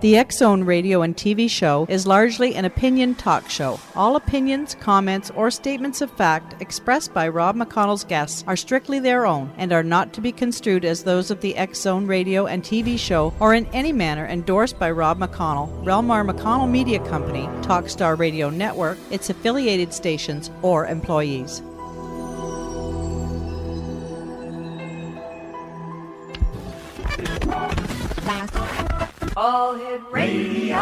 The X-Zone radio and TV show is largely an opinion talk show. All opinions, comments, or statements of fact expressed by Rob McConnell's guests are strictly their own and are not to be construed as those of the X-Zone radio and TV show or in any manner endorsed by Rob McConnell, Relmar McConnell Media Company, Talkstar Radio Network, its affiliated stations, or employees. All Hit Radio.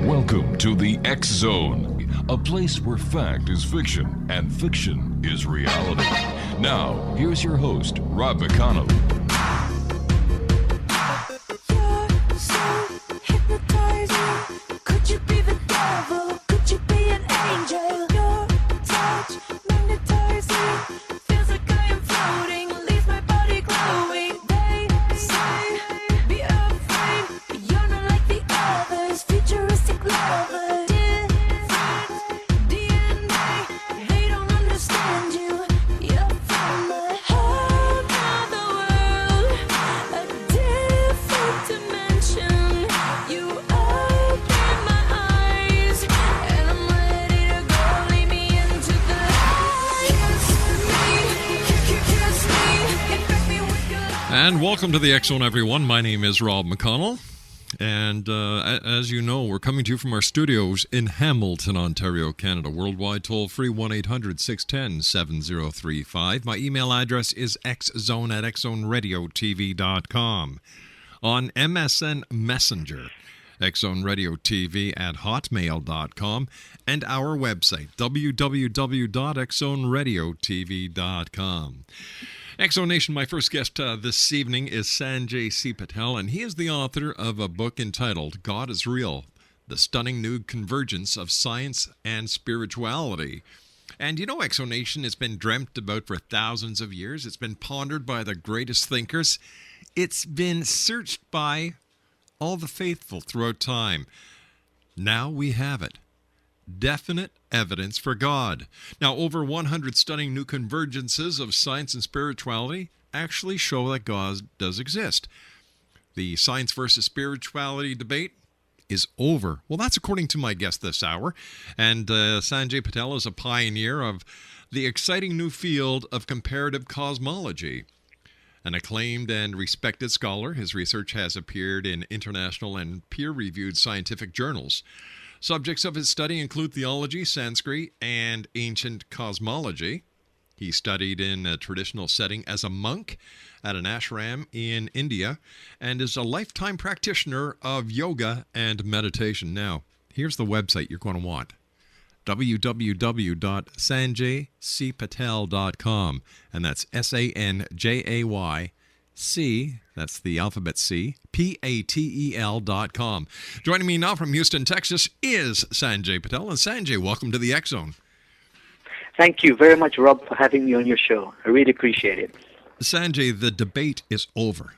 Welcome to the X Zone, a place where fact is fiction and fiction is reality. Now, here's your host, Rob McConnell. You're so hypnotizing. Could you be the devil? Could you be an angel? Your touch magnetizing. Feels like I am floating. Leaves my body glowing. They say, be afraid. You're not like the others. Futuristic lovers. Different DNA. They don't understand you. You're from a whole other world. A different dimension. You open my eyes. And I'm ready to go. Lead me into the kiss me. Infect me with your And welcome to the X-Zone, everyone. My name is Rob McConnell. And as you know, we're coming to you from our studios in Hamilton, Ontario, Canada. Worldwide toll-free 1-800-610-7035. My email address is xzone@xzoneradiotv.com. On MSN Messenger, xzoneradiotv@hotmail.com. And our website, www.xzoneradiotv.com. X-Zone Nation, my first guest this evening is Sanjay C. Patel, and he is the author of a book entitled God is Real, The Stunning New Convergence of Science and Spirituality. And you know, X-Zone Nation has been dreamt about for thousands of years. It's been pondered by the greatest thinkers. It's been searched by all the faithful throughout time. Now we have it. Definite evidence for God. Now, over 100 stunning new convergences of science and spirituality actually show that God does exist. The science versus spirituality debate is over. Well, that's according to my guest this hour. And Sanjay Patel is a pioneer of the exciting new field of comparative cosmology. An acclaimed and respected scholar, his research has appeared in international and peer-reviewed scientific journals. Subjects of his study include theology, Sanskrit, and ancient cosmology. He studied in a traditional setting as a monk at an ashram in India and is a lifetime practitioner of yoga and meditation. Now, here's the website you're going to want. www.sanjaycpatel.com, and that's SANJAY that's the alphabet C, PATEL.com. Joining me now from Houston, Texas is Sanjay Patel. And Sanjay, welcome to the X-Zone. Thank you very much, Rob, for having me on your show. I really appreciate it. Sanjay, the debate is over.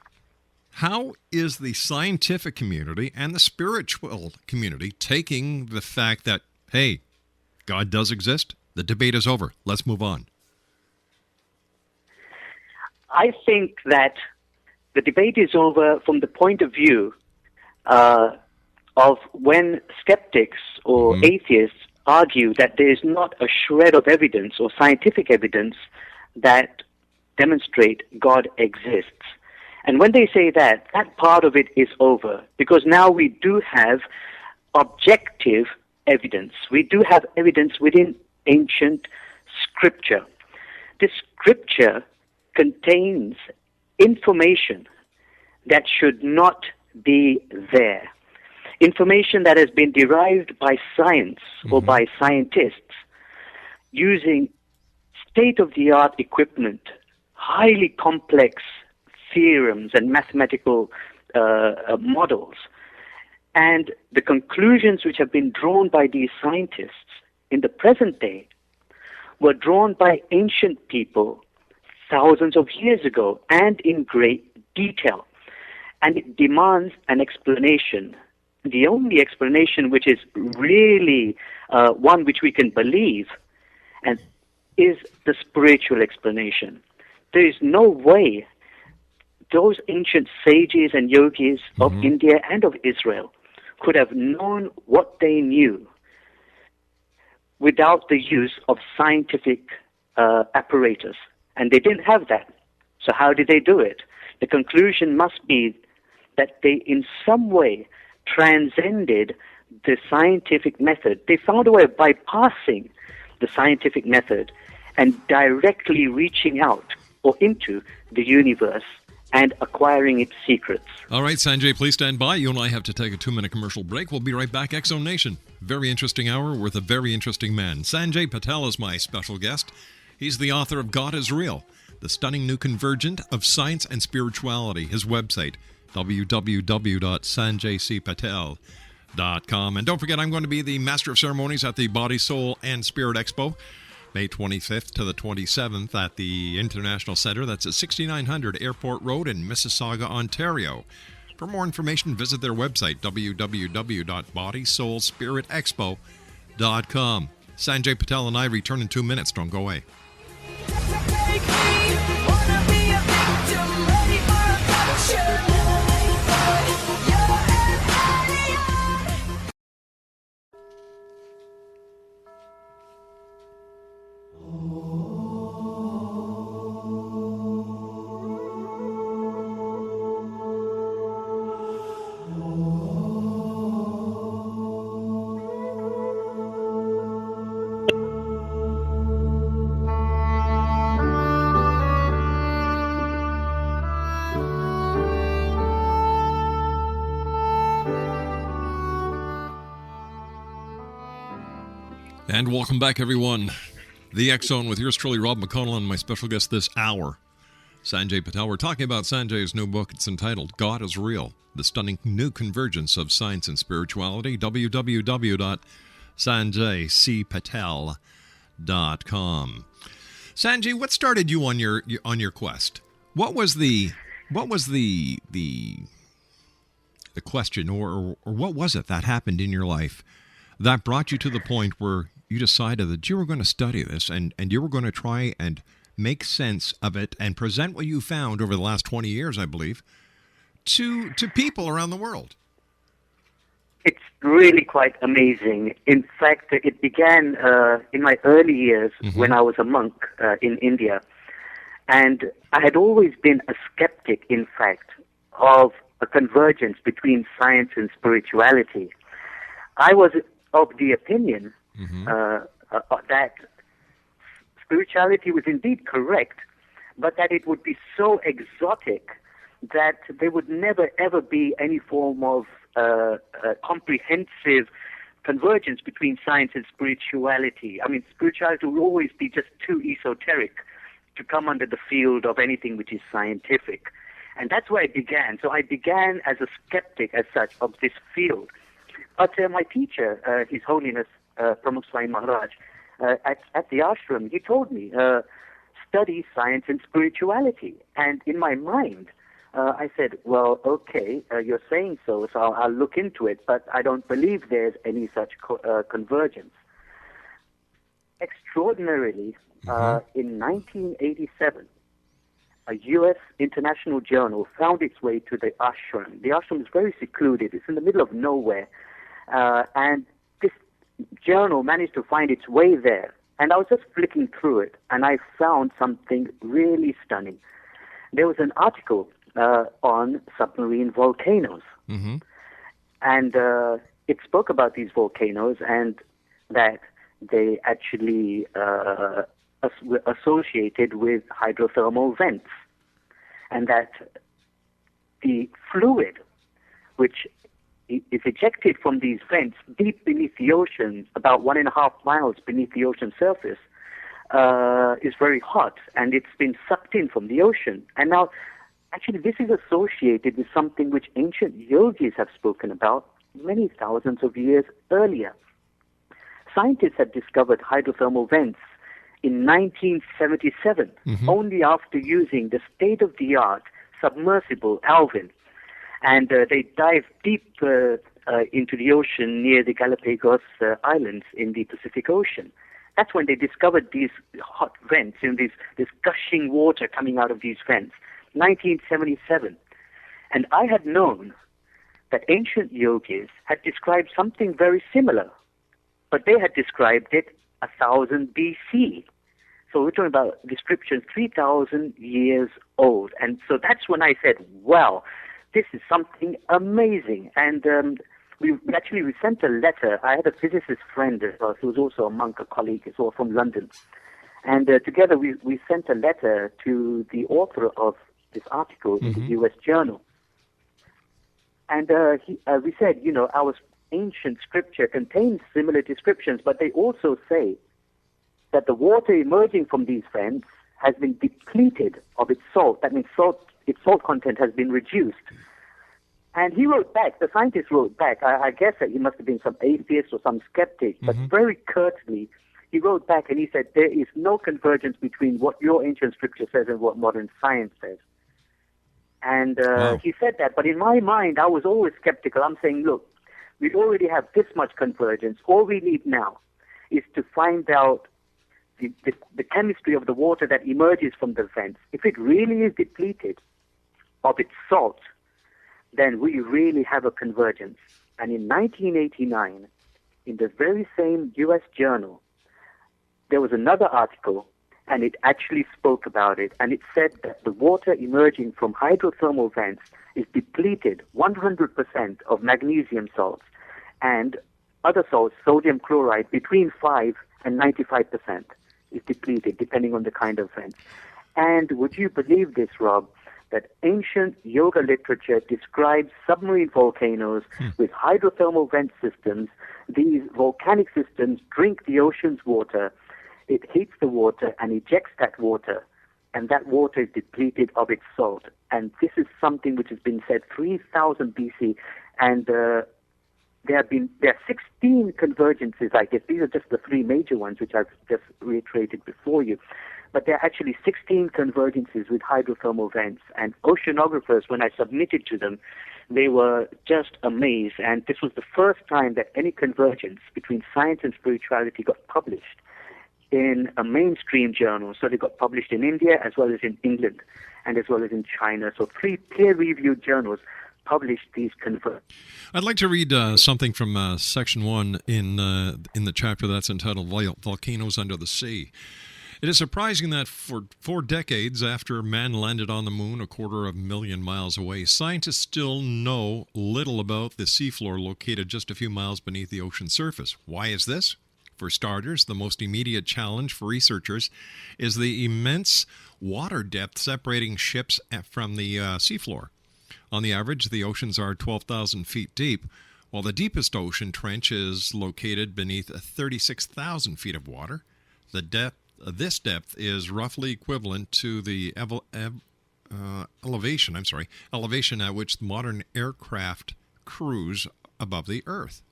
How is the scientific community and the spiritual community taking the fact that, hey, God does exist? The debate is over. Let's move on. I think that the debate is over from the point of view of when skeptics or atheists argue that there is not a shred of evidence or scientific evidence that demonstrate God exists. And when they say that, that part of it is over, because now we do have objective evidence. We do have evidence within ancient scripture. This scripture contains information that should not be there. Information that has been derived by science or by scientists using state-of-the-art equipment, highly complex theorems and mathematical models. And the conclusions which have been drawn by these scientists in the present day were drawn by ancient people thousands of years ago and in great detail. And it demands an explanation. The only explanation which is really one which we can believe, and is the spiritual explanation. There is no way those ancient sages and yogis of India and of Israel could have known what they knew without the use of scientific apparatus. And they didn't have that. So how did they do it? The conclusion must be that they in some way transcended the scientific method. They found a way of bypassing the scientific method and directly reaching out or into the universe and acquiring its secrets. All right, Sanjay, please stand by. You and I have to take a 2-minute commercial break. We'll be right back. X-Zone Nation. Very interesting hour with a very interesting man. Sanjay Patel is my special guest. He's the author of God is Real, the stunning new convergence of science and spirituality. His website, www.sanjaycpatel.com. And don't forget, I'm going to be the Master of Ceremonies at the Body, Soul, and Spirit Expo, May 25th to the 27th at the International Center. That's at 6900 Airport Road in Mississauga, Ontario. For more information, visit their website, www.bodysoulspiritexpo.com. Sanjay Patel and I return in 2 minutes. Don't go away. And welcome back, everyone. The X-Zone with yours truly, Rob McConnell, and my special guest this hour, Sanjay Patel. We're talking about Sanjay's new book. It's entitled God is Real, the stunning new convergence of science and spirituality. www.sanjaycpatel.com. Sanjay, what started you on your quest? What was the question, or what was it that happened in your life that brought you to the point where you decided that you were going to study this and you were going to try and make sense of it and present what you found over the last 20 years, I believe, to people around the world? It's really quite amazing. In fact, it began in my early years when I was a monk in India. And I had always been a skeptic, in fact, of a convergence between science and spirituality. I was of the opinion that spirituality was indeed correct, but that it would be so exotic that there would never ever be any form of comprehensive convergence between science and spirituality. I mean, spirituality will always be just too esoteric to come under the field of anything which is scientific. And that's where I began. So I began as a skeptic, as such, of this field. But my teacher, His Holiness Pramukh Swami Maharaj, at the ashram, he told me, study science and spirituality. And in my mind, I said, well, okay, you're saying so I'll look into it, but I don't believe there's any such convergence. Extraordinarily, in 1987, a U.S. international journal found its way to the ashram. The ashram is very secluded. It's in the middle of nowhere. And this journal managed to find its way there. And I was just flicking through it, and I found something really stunning. There was an article on submarine volcanoes. And it spoke about these volcanoes and that they actually were associated with hydrothermal vents. And that the fluid which is ejected from these vents deep beneath the ocean, about 1.5 miles beneath the ocean surface, is very hot, and it's been sucked in from the ocean. And now, actually, this is associated with something which ancient yogis have spoken about many thousands of years earlier. Scientists had discovered hydrothermal vents in 1977, only after using the state-of-the-art submersible Alvin. And they dived deep into the ocean near the Galapagos Islands in the Pacific Ocean. That's when they discovered these hot vents, this gushing water coming out of these vents, 1977. And I had known that ancient yogis had described something very similar, but they had described it 1000 BC. So we're talking about description 3,000 years old. And so that's when I said, wow, this is something amazing. And we sent a letter. I had a physicist friend as well, who was also a monk, a colleague as well from London. And together we sent a letter to the author of this article in the U.S. Journal. And we said, our ancient scripture contains similar descriptions, but they also say that the water emerging from these vents has been depleted of its salt. That means its salt content has been reduced. And he wrote back, the scientist wrote back, I guess that he must have been some atheist or some skeptic, but very curtly, he wrote back and he said, there is no convergence between what your ancient scripture says and what modern science says. And he said that, but in my mind, I was always skeptical. I'm saying, look, we already have this much convergence. All we need now is to find out the chemistry of the water that emerges from the vents. If it really is depleted of its salt, then we really have a convergence. And in 1989, in the very same U.S. journal, there was another article, and it actually spoke about it, and it said that the water emerging from hydrothermal vents is depleted 100% of magnesium salts and other salts, sodium chloride, between 5 and 95% is depleted, depending on the kind of vent. And would you believe this, Rob, that ancient yoga literature describes submarine volcanoes with hydrothermal vent systems. These volcanic systems drink the ocean's water. It heats the water and ejects that water, and that water is depleted of its salt. And this is something which has been said 3,000 BC, and there are 16 convergences, I guess. These are just the three major ones, which I've just reiterated before you. But there are actually 16 convergences with hydrothermal vents. And oceanographers, when I submitted to them, they were just amazed. And this was the first time that any convergence between science and spirituality got published in a mainstream journal. So they got published in India as well as in England and as well as in China. So 3 peer-reviewed journals published these convergences. I'd like to read something from section 1 in the chapter that's entitled Volcanoes Under the Sea. It is surprising that for 4 decades after man landed on the moon 250,000 miles away, scientists still know little about the seafloor located just a few miles beneath the ocean surface. Why is this? For starters, the most immediate challenge for researchers is the immense water depth separating ships from the seafloor. On the average, the oceans are 12,000 feet deep, while the deepest ocean trench is located beneath 36,000 feet of water. This depth is roughly equivalent to the elevation at which modern aircraft cruise above the Earth.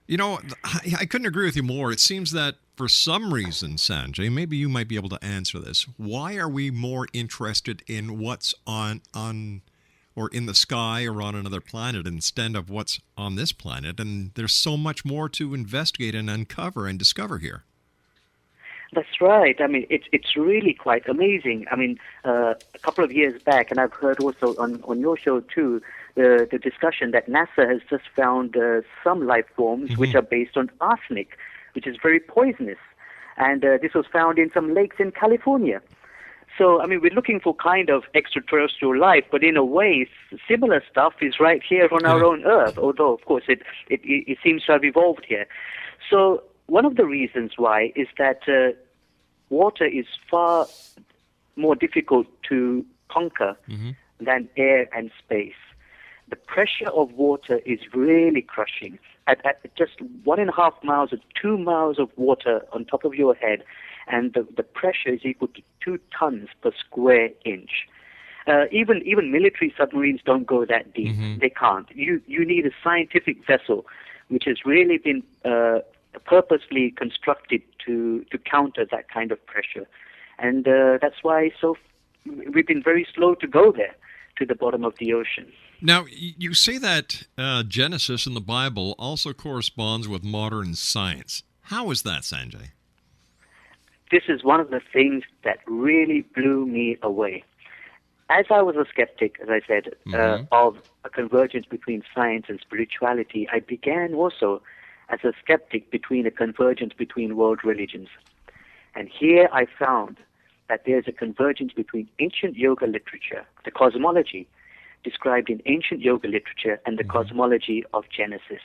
You know, I couldn't agree with you more. It seems that for some reason, Sanjay, maybe you might be able to answer this. Why are we more interested in what's on or in the sky or on another planet instead of what's on this planet? And there's so much more to investigate and uncover and discover here. That's right. I mean, it's really quite amazing. I mean, a couple of years back, and I've heard also on your show too, the discussion that NASA has just found some life forms which are based on arsenic, which is very poisonous. And this was found in some lakes in California. So, I mean, we're looking for kind of extraterrestrial life, but in a way, similar stuff is right here on our own Earth, although, of course, it seems to have evolved here. So one of the reasons why is that water is far more difficult to conquer than air and space. The pressure of water is really crushing. At just 1.5 miles or 2 miles of water on top of your head, and the pressure is equal to 2 tons per square inch. Even military submarines don't go that deep. They can't. You need a scientific vessel which has really been purposely constructed to counter that kind of pressure. And that's why we've been very slow to go there, to the bottom of the ocean. Now, you say that Genesis in the Bible also corresponds with modern science. How is that, Sanjay? This is one of the things that really blew me away. As I was a skeptic, as I said, of a convergence between science and spirituality, I began also as a skeptic between a convergence between world religions. And here I found that there's a convergence between ancient yoga literature, the cosmology described in ancient yoga literature, and the cosmology of Genesis.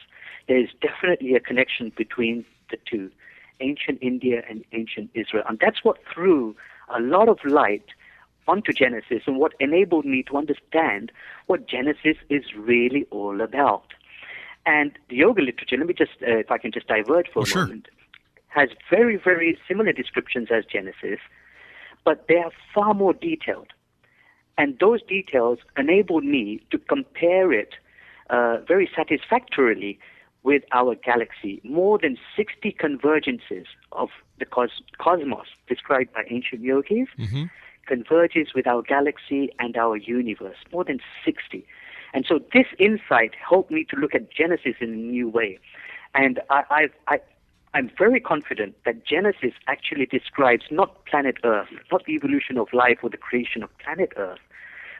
There is definitely a connection between the two, ancient India and ancient Israel. And that's what threw a lot of light onto Genesis and what enabled me to understand what Genesis is really all about. And the yoga literature, let me just, if I can just divert for a moment, has very, very similar descriptions as Genesis, but they are far more detailed. And those details enabled me to compare it very satisfactorily with our galaxy. More than 60 convergences of the cosmos described by ancient yogis converges with our galaxy and our universe, more than 60. And so this insight helped me to look at Genesis in a new way. And I'm very confident that Genesis actually describes not planet Earth, not the evolution of life or the creation of planet Earth,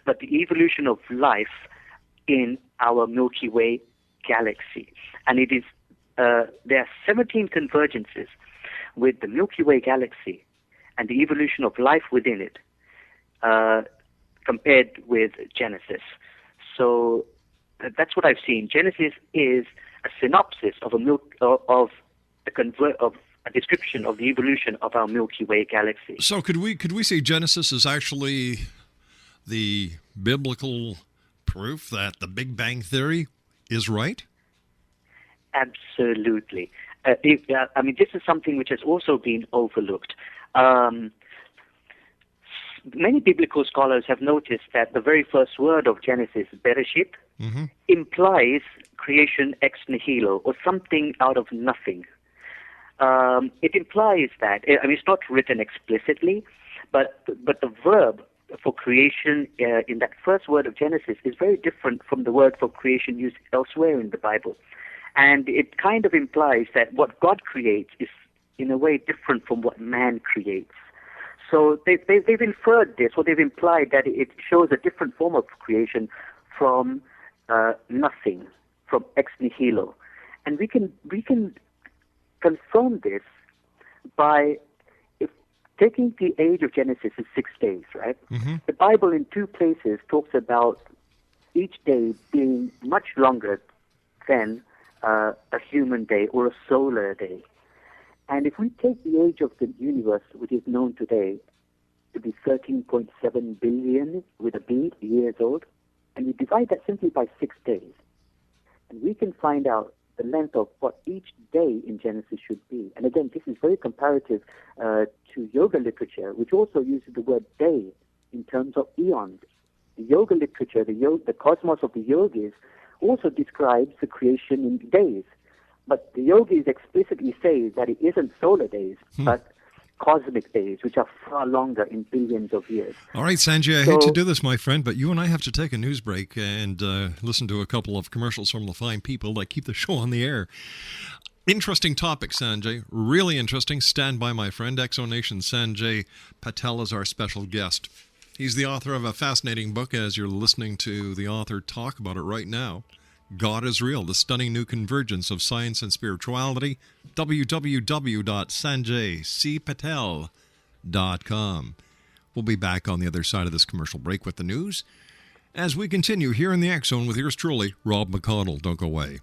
but the evolution of life in our Milky Way galaxy. And it is there are 17 convergences with the Milky Way galaxy and the evolution of life within it compared with Genesis. So that's what I've seen. Genesis is a synopsis of a description of the evolution of our Milky Way galaxy. So could we say Genesis is actually the biblical proof that the Big Bang Theory is right? Absolutely. This is something which has also been overlooked. Many biblical scholars have noticed that the very first word of Genesis, Bereshit, implies creation ex nihilo, or something out of nothing. It implies that, it's not written explicitly, but the verb for creation in that first word of Genesis is very different from the word for creation used elsewhere in the Bible. And it kind of implies that what God creates is in a way different from what man creates. So they've inferred this, or they've implied that it shows a different form of creation from nothing, from ex nihilo. And we can confirm this by taking the age of Genesis is 6 days, right? The Bible in two places talks about each day being much longer than a human day or a solar day. And if we take the age of the universe, which is known today to be 13.7 billion with a B years old, and we divide that simply by 6 days, and we can find out the length of what each day in Genesis should be. And again, this is very comparative to yoga literature, which also uses the word day in terms of eons. The yoga literature, the cosmos of the yogis, also describes the creation in days. But the yogis explicitly say that it isn't solar days, but cosmic days, which are far longer in billions of years. All right, Sanjay, I hate to do this, my friend, but you and I have to take a news break and listen to a couple of commercials from the fine people that keep the show on the air. Interesting topic, Sanjay. Really interesting. Stand by, my friend. Exonation Sanjay Patel is our special guest. He's the author of a fascinating book, as you're listening to the author talk about it right now. God is Real, the stunning new convergence of science and spirituality. www.sanjaycpatel.com. We'll be back on the other side of this commercial break with the news as we continue here in the X Zone with yours truly, Rob McConnell. Don't go away.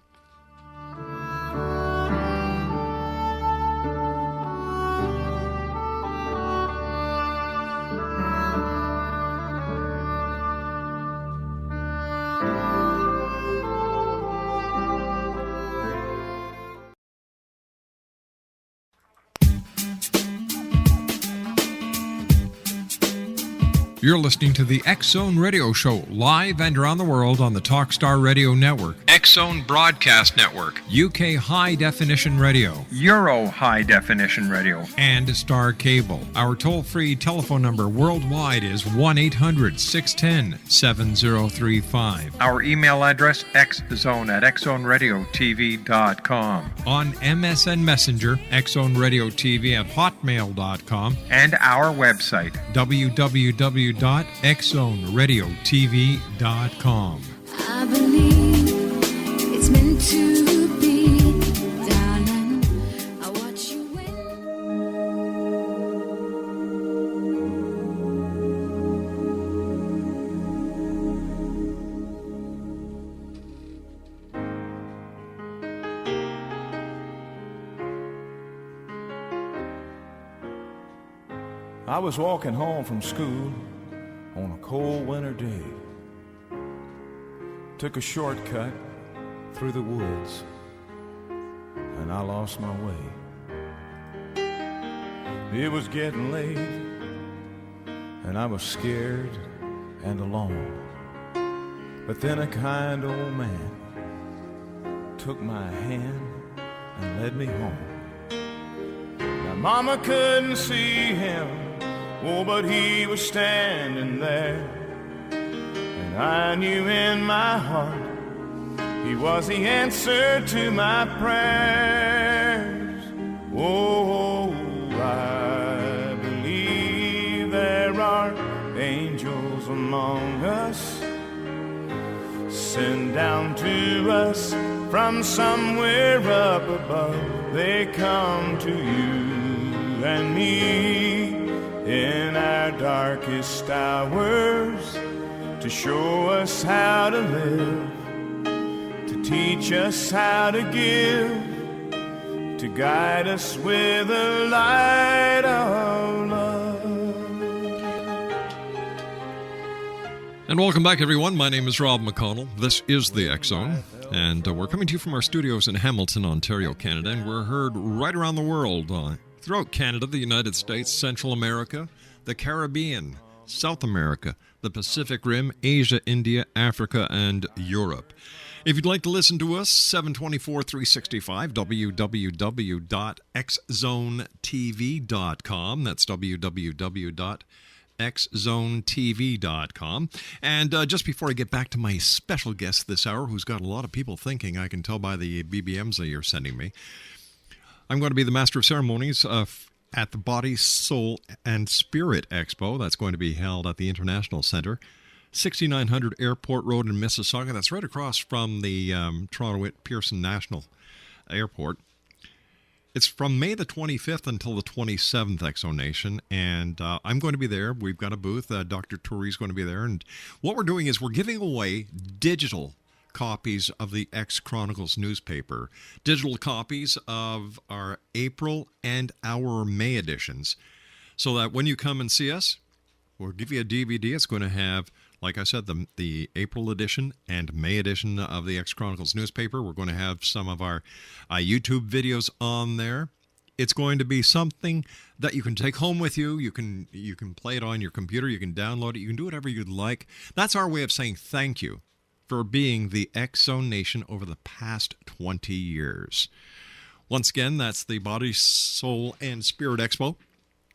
You're listening to the X Zone Radio Show, live and around the world on the Talkstar Radio Network. X-Zone Broadcast Network, UK High Definition Radio, Euro High Definition Radio, and Star Cable. Our toll-free telephone number worldwide is 1-800-610-7035. Our email address, xzone@xzoneradiotv.com. On MSN Messenger, xzoneradiotv@hotmail.com. And our website, www.xzoneradiotv.com. I believe it's meant to be, darling. I watch you win. I was walking home from school on a cold winter day. Took a shortcut through the woods, and I lost my way. It was getting late, and I was scared and alone. But then a kind old man took my hand and led me home. Now Mama couldn't see him, oh, but he was standing there. And I knew in my heart he was the answer to my prayers. Oh, I believe there are angels among us, sent down to us from somewhere up above. They come to you and me in our darkest hours to show us how to live, to teach us how to give, to guide us with the light of love. And welcome back, everyone. My name is Rob McConnell. This is the X-Zone, and we're coming to you from our studios in Hamilton, Ontario, Canada, and we're heard right around the world, throughout Canada, the United States, Central America, the Caribbean, South America, the Pacific Rim, Asia, India, Africa, and Europe. If you'd like to listen to us, 724-365, www.xzonetv.com. That's www.xzonetv.com. And just before I get back to my special guest this hour, who's got a lot of people thinking, I can tell by the BBMs that you're sending me, I'm going to be the Master of Ceremonies at the Body, Soul, and Spirit Expo. That's going to be held at the International Center, 6900 Airport Road in Mississauga. That's right across from the Toronto Pearson National Airport. It's from May the 25th until the 27th, Exonation, and I'm going to be there. We've got a booth. Dr. Turi's going to be there, and what we're doing is we're giving away digital copies of the X Chronicles newspaper, digital copies of our April and our May editions, so that when you come and see us, we'll give you a DVD. It's going to have, like I said, the April edition and May edition of the X Chronicles newspaper. We're going to have some of our YouTube videos on there. It's going to be something that you can take home with you. You can play it on your computer. You can download it. You can do whatever you'd like. That's our way of saying thank you for being the X-Zone Nation over the past 20 years. Once again, that's the Body, Soul, and Spirit Expo,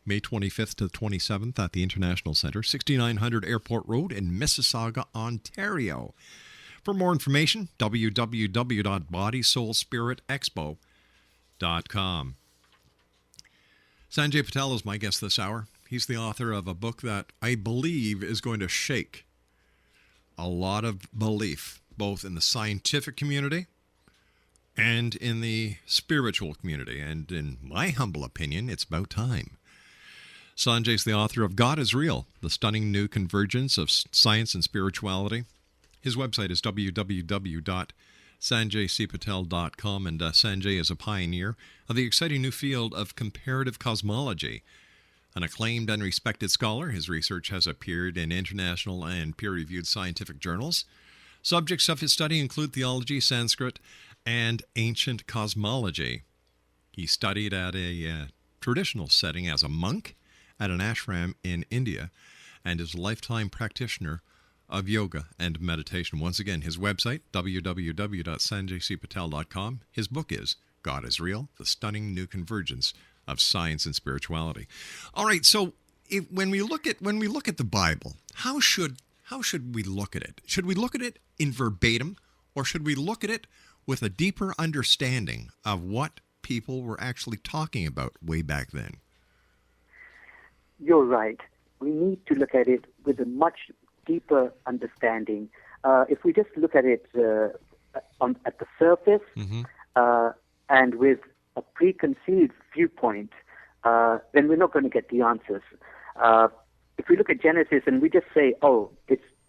May 25th to the 27th at the International Center, 6900 Airport Road in Mississauga, Ontario. For more information, www.bodysoulspiritexpo.com. Sanjay Patel is my guest this hour. He's the author of a book that I believe is going to shake a lot of belief, both in the scientific community and in the spiritual community. And in my humble opinion, it's about time. Sanjay's the author of God is Real, the stunning new convergence of science and spirituality. His website is www.sanjaycpatel.com, and Sanjay is a pioneer of the exciting new field of comparative cosmology. An acclaimed and respected scholar, his research has appeared in international and peer-reviewed scientific journals. Subjects of his study include theology, Sanskrit, and ancient cosmology. He studied at a traditional setting as a monk at an ashram in India, and is a lifetime practitioner of yoga and meditation. Once again, his website, www.sanjaycpatel.com. His book is God is Real, The Stunning New Convergence of Science and Spirituality. All right, so when we look at the Bible, how should we look at it? Should we look at it in verbatim, or should we look at it with a deeper understanding of what people were actually talking about way back then? You're right. We need to look at it with a much deeper understanding. If we just look at it at the surface and with a preconceived viewpoint, then we're not going to get the answers. If we look at Genesis and we just say,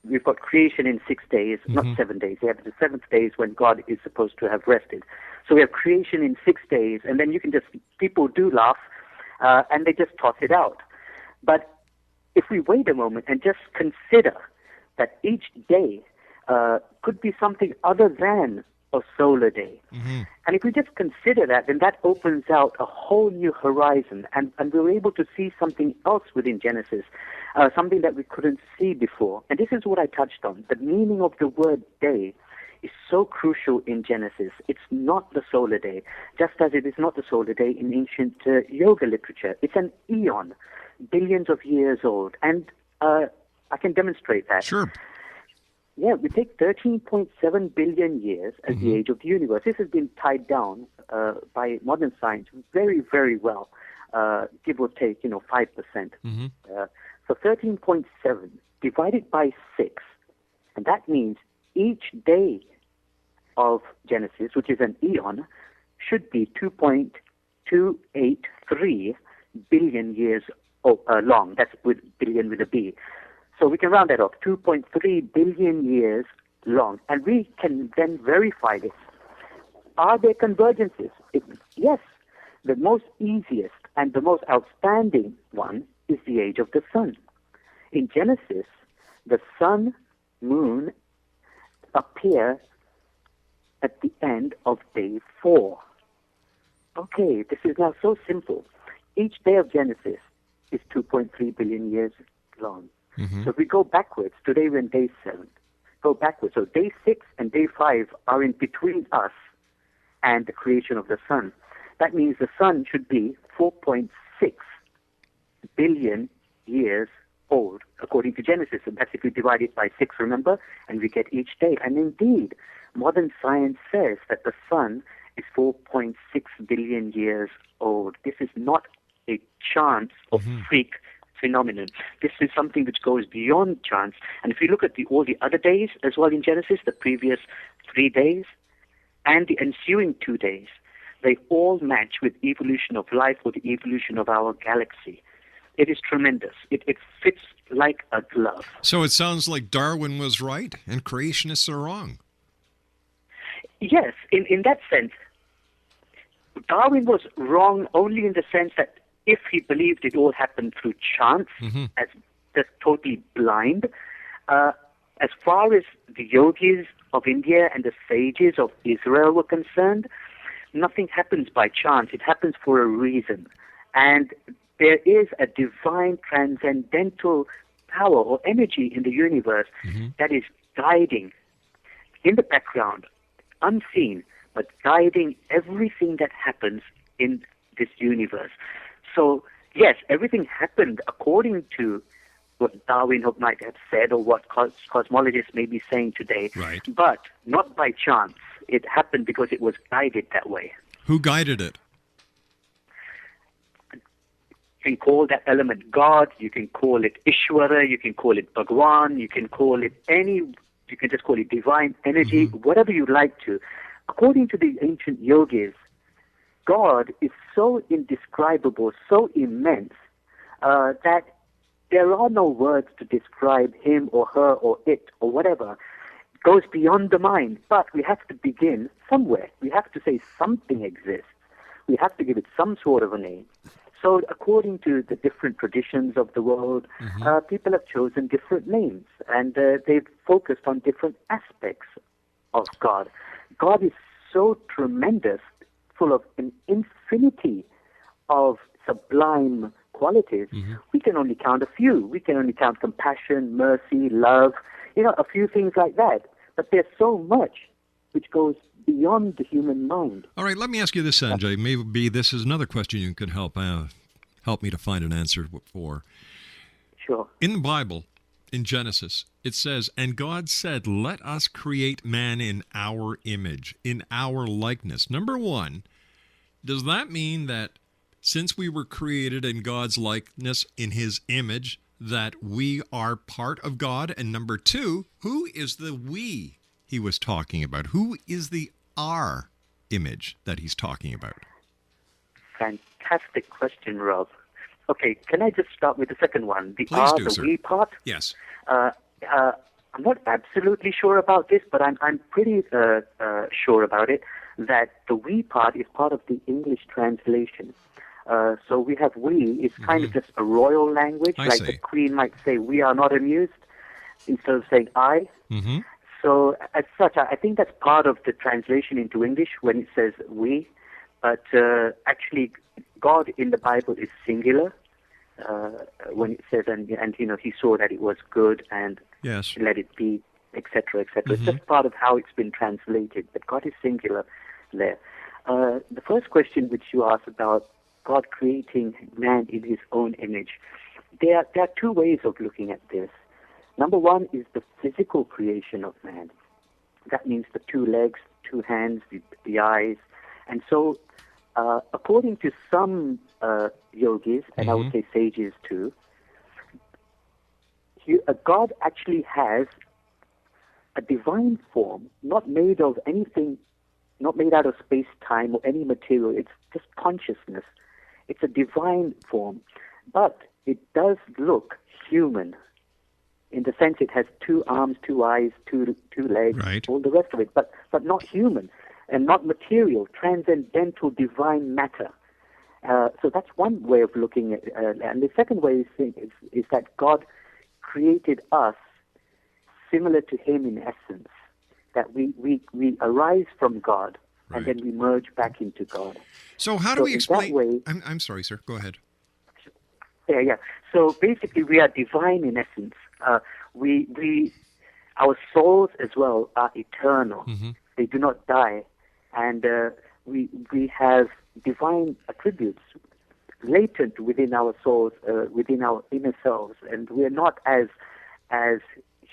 we've got creation in 6 days, not 7 days. We have the seventh day is when God is supposed to have rested. So we have creation in 6 days, and then people do laugh, and they just toss it out. But if we wait a moment and just consider that each day could be something other than a solar day, and if we just consider that, then that opens out a whole new horizon, and we're able to see something else within Genesis, something that we couldn't see before. And this is what I touched on. The meaning of the word day is so crucial in Genesis. It's not the solar day, just as it is not the solar day in ancient yoga literature. It's an eon, billions of years old, and I can demonstrate that. Sure. Yeah, we take 13.7 billion years as the age of the universe. This has been tied down by modern science very, very well, give or take, 5%. So 13.7 divided by 6, and that means each day of Genesis, which is an eon, should be 2.283 billion years long. That's with billion with a B. So we can round that off, 2.3 billion years long. And we can then verify this. Are there convergences? Yes. The most easiest and the most outstanding one is the age of the sun. In Genesis, the sun, moon appear at the end of day 4. Okay, this is now so simple. Each day of Genesis is 2.3 billion years long. So if we go backwards, today we're in day 7. Go backwards. So day 6 and day 5 are in between us and the creation of the sun. That means the sun should be 4.6 billion years old, according to Genesis. And that's if we divide it by 6, remember? And we get each day. And indeed, modern science says that the sun is 4.6 billion years old. This is not a chance or freak phenomenon. This is something which goes beyond chance. And if you look at all the other days as well in Genesis, the previous 3 days and the ensuing 2 days, they all match with evolution of life or the evolution of our galaxy. It is tremendous. It fits like a glove. So it sounds like Darwin was right and creationists are wrong. Yes, in that sense, Darwin was wrong only in the sense that if he believed it all happened through chance, as just totally blind, as far as the yogis of India and the sages of Israel were concerned, nothing happens by chance. It happens for a reason. And there is a divine transcendental power or energy in the universe that is guiding in the background, unseen, but guiding everything that happens in this universe. So, yes, everything happened according to what Darwin might have said or what cosmologists may be saying today, right, but not by chance. It happened because it was guided that way. Who guided it? You can call that element God, you can call it Ishwara, you can call it Bhagwan, you can call it you can just call it divine energy, whatever you like to. According to the ancient yogis, God is so indescribable, so immense, that there are no words to describe him or her or it or whatever. It goes beyond the mind, but we have to begin somewhere. We have to say something exists. We have to give it some sort of a name. So according to the different traditions of the world, people have chosen different names, and they've focused on different aspects of God. God is so tremendous, full of an infinity of sublime qualities. We can only count a few. We can only count compassion, mercy, love. a few things like that. But there's so much which goes beyond the human mind. All right, let me ask you this, Sanjay. Maybe this is another question you could help me to find an answer for. Sure. In the Bible, in Genesis, it says, "And God said, let us create man in our image, in our likeness." Number one, does that mean that since we were created in God's likeness, in his image, that we are part of God? And number two, who is the we he was talking about? Who is the our image that he's talking about? Fantastic question, Rob. Okay, can I just start with the second one? The Please R, do, the sir. we part? Yes. I'm not absolutely sure about this, but I'm pretty sure about it, that the we part is part of the English translation. So we have we, it's kind of just a royal language, I like see. the Queen might say, "We are not amused," instead of saying "I." Mm-hmm. So as such, I think that's part of the translation into English when it says "we." But actually, God in the Bible is singular when it says, and he saw that it was good and Yes. let it be, etc., etc. It's just part of how it's been translated, but God is singular there. The first question which you asked about God creating man in his own image, there are two ways of looking at this. Number one is the physical creation of man. That means the two legs, two hands, the eyes. And so, according to some yogis, and I would say sages too, God actually has a divine form, not made of anything, not made out of space-time or any material. It's just consciousness. It's a divine form. But it does look human, in the sense it has two arms, two eyes, two legs, Right. all the rest of it, but not human and not material, transcendental divine matter. So that's one way of looking at it. And the second way is that God created us similar to him in essence, that we arise from God and Right. then we merge back into God. So how do we in that explain? way- I'm sorry, sir. Go ahead. Yeah. So basically, we are divine in essence. Our souls as well are eternal. They do not die, and we have divine attributes latent within our souls, within our inner selves, and we are not as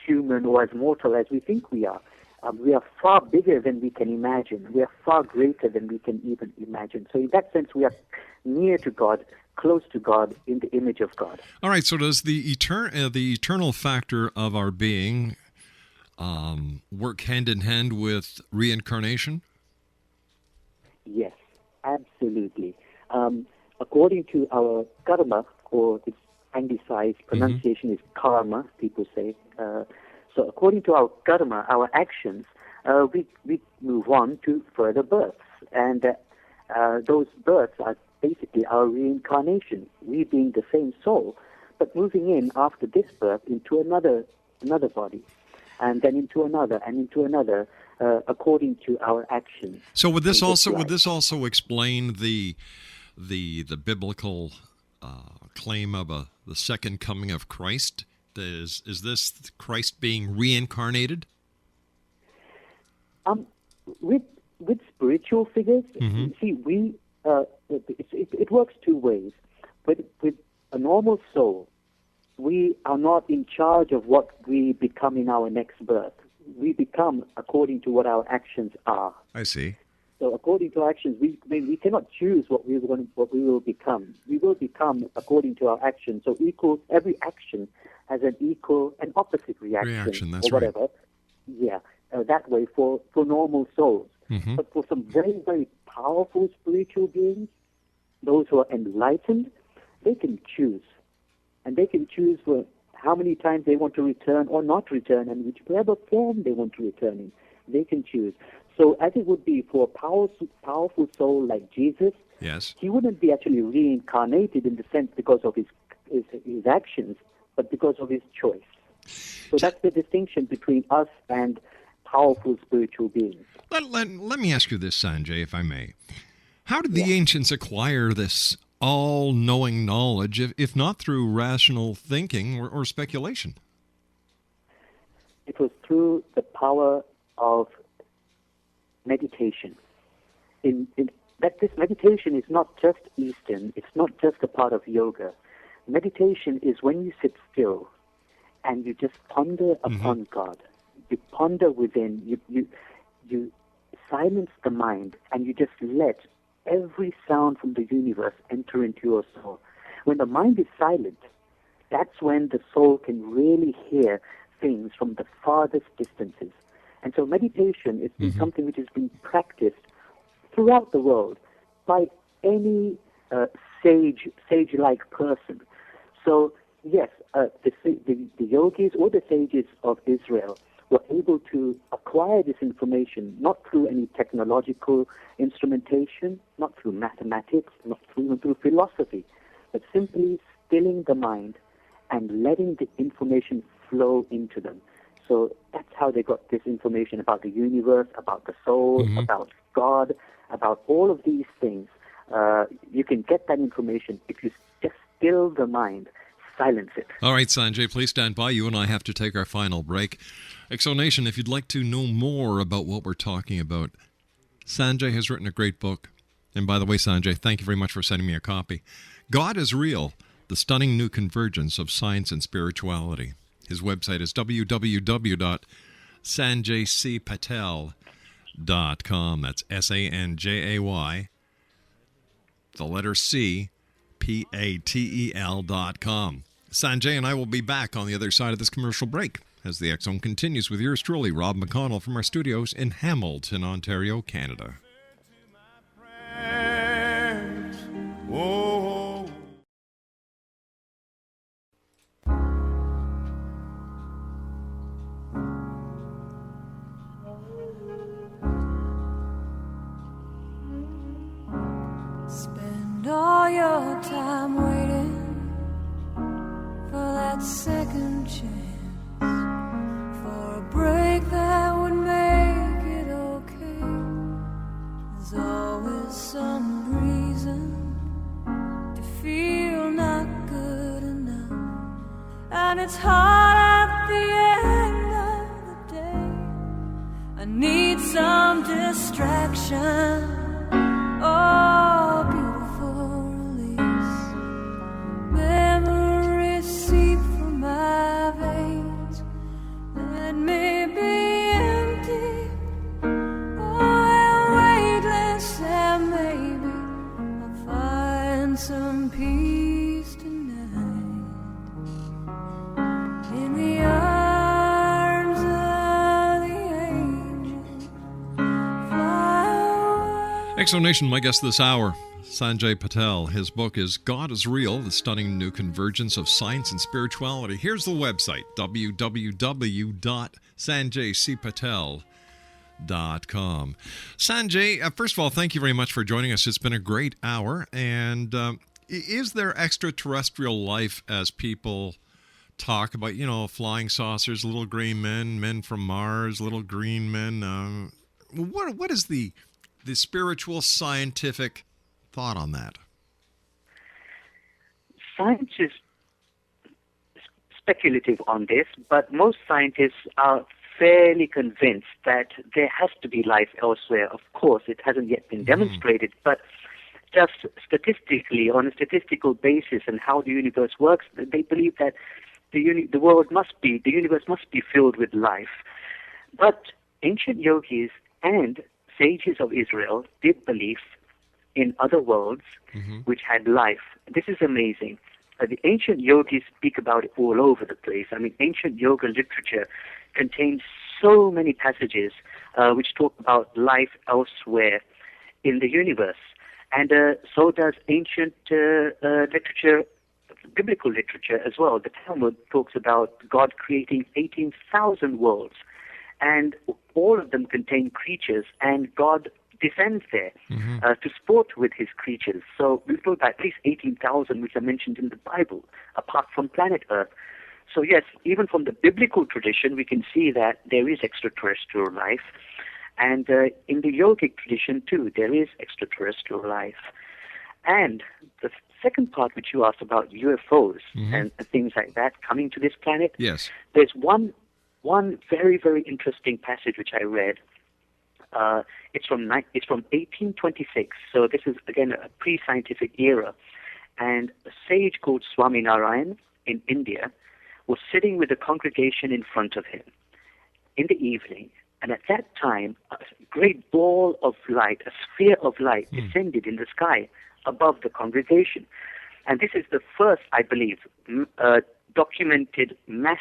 human or as mortal as we think we are. We are far bigger than we can imagine. We are far greater than we can even imagine. So in that sense, we are near to God, close to God, in the image of God. All right. So does the eternal factor of our being work hand in hand with reincarnation? Yes, absolutely. According to our karma, or its anglicized pronunciation is karma, people say. So according to our karma, our actions, we move on to further births. And those births are basically our reincarnation, we being the same soul, but moving in after this birth into another body, and then into another, and into another, according to our actions. So would this in also life. explain the biblical claim of the second coming of Christ? Is this Christ being reincarnated? With spiritual figures, you see, it works two ways. With a normal soul, we are not in charge of what we become in our next birth. We become according to what our actions are. I see. So according to our actions, we cannot choose what we will become. We will become according to our actions. So every action has an equal and opposite reaction, That's or whatever. right. Yeah, that way for normal souls. But for some very, very powerful spiritual beings, those who are enlightened, they can choose. And they can choose for how many times they want to return or not return, and whichever form they want to return in. They can choose. So as it would be for a powerful soul like Jesus, Yes. he wouldn't be actually reincarnated in the sense because of his actions, but because of his choice. So that's the distinction between us and powerful spiritual beings. Let me ask you this, Sanjay, if I may. How did the ancients acquire this all-knowing knowledge, if not through rational thinking or speculation? it was through the power of meditation. That this meditation is not just Eastern, it's not just a part of yoga. Meditation is when you sit still and you just ponder upon God. You ponder within, you silence the mind, and you just let every sound from the universe enter into your soul. When the mind is silent, that's when the soul can really hear things from the farthest distances. And so meditation is something which has been practiced throughout the world by any sage-like person. So yes, the yogis or the sages of Israel were able to acquire this information not through any technological instrumentation, not through mathematics, not even through philosophy, but simply stilling the mind and letting the information flow into them. So that's how they got this information about the universe, about the soul, about God, about all of these things. You can get that information if you just still the mind, silence it. All right, Sanjay, please stand by. You and I have to take our final break. Exonation, if you'd like to know more about what we're talking about, Sanjay has written a great book. And by the way, Sanjay, thank you very much for sending me a copy. God is Real, The Stunning New Convergence of Science and Spirituality. His website is www.sanjaycpatel.com. That's SANJAY, the letter C, PATEL.com. Sanjay and I will be back on the other side of this commercial break as the X Zone continues with yours truly, Rob McConnell, from our studios in Hamilton, Ontario, Canada. Whoa. Spend all your time waiting for that second chance, for a break that would make it okay. There's always some reason to feel not good enough, and it's hard at the end of the day. I need some distraction. Oh, beautiful release. Memories seep from my veins. Let me be empty. Oh, and weightless, and maybe I'll find some peace tonight. In the arms of the angel. Fly away. Exonation, my guest this hour, Sanjay Patel. His book is God is Real, The Stunning New Convergence of Science and Spirituality. Here's the website, www.sanjaycpatel.com. Sanjay, first of all, thank you very much for joining us. It's been a great hour. And is there extraterrestrial life as people talk about, flying saucers, little gray men, men from Mars, little green men? What is the spiritual, scientific thought on that? Science is speculative on this, but most scientists are fairly convinced that there has to be life elsewhere. Of course, it hasn't yet been demonstrated, but just statistically, on a statistical basis and how the universe works, they believe that the universe must be filled with life. But ancient yogis and sages of Israel did believe in other worlds which had life. This is amazing. The ancient yogis speak about it all over the place. I mean, ancient yoga literature contains so many passages which talk about life elsewhere in the universe. And so does ancient literature, biblical literature as well. The Talmud talks about God creating 18,000 worlds, and all of them contain creatures, and God descends there to sport with his creatures. So we've got at least 18,000 which are mentioned in the Bible, apart from planet Earth. So yes, even from the biblical tradition, we can see that there is extraterrestrial life. And in the yogic tradition too, there is extraterrestrial life. And the second part which you asked about UFOs and things like that coming to this planet, Yes. there's one one very, very interesting passage which I read. It's from 1826, so this is again a pre-scientific era, and a sage called Swaminarayan in India was sitting with a congregation in front of him in the evening, and at that time a great ball of light, a sphere of light, descended in the sky above the congregation, and this is the first, I believe, documented mass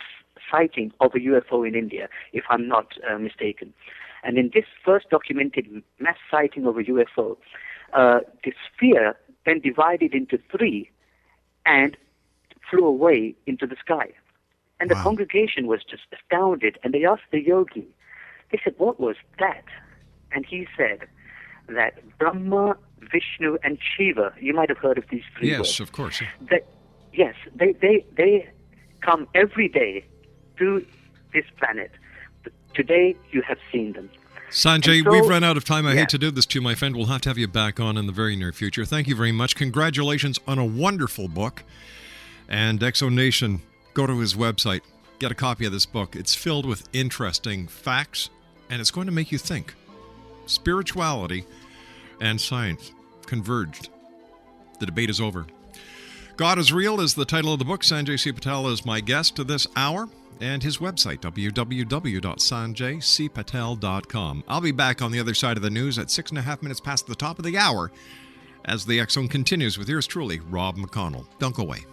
sighting of a UFO in India, if I'm not mistaken. And in this first documented mass sighting of a UFO, the sphere then divided into three and flew away into the sky. And the congregation was just astounded, and they asked the yogi, they said, what was that? And he said that Brahma, Vishnu, and Shiva, you might have heard of these three words. Yes, of course. They come every day to this planet. Today you have seen them. Sanjay, we've run out of time. I yeah. hate to do this to you, my friend. We'll have to have you back on in the very near future. Thank you very much. Congratulations on a wonderful book. And Exonation, go to his website. Get a copy of this book. It's filled with interesting facts, and it's going to make you think. Spirituality and science converged. The debate is over. God is Real is the title of the book. Sanjay C. Patel is my guest to this hour, and his website, www.sanjaycpatel.com. I'll be back on the other side of the news at 6.5 minutes past the top of the hour as the X Zone continues with yours truly, Rob McConnell. Don't go away.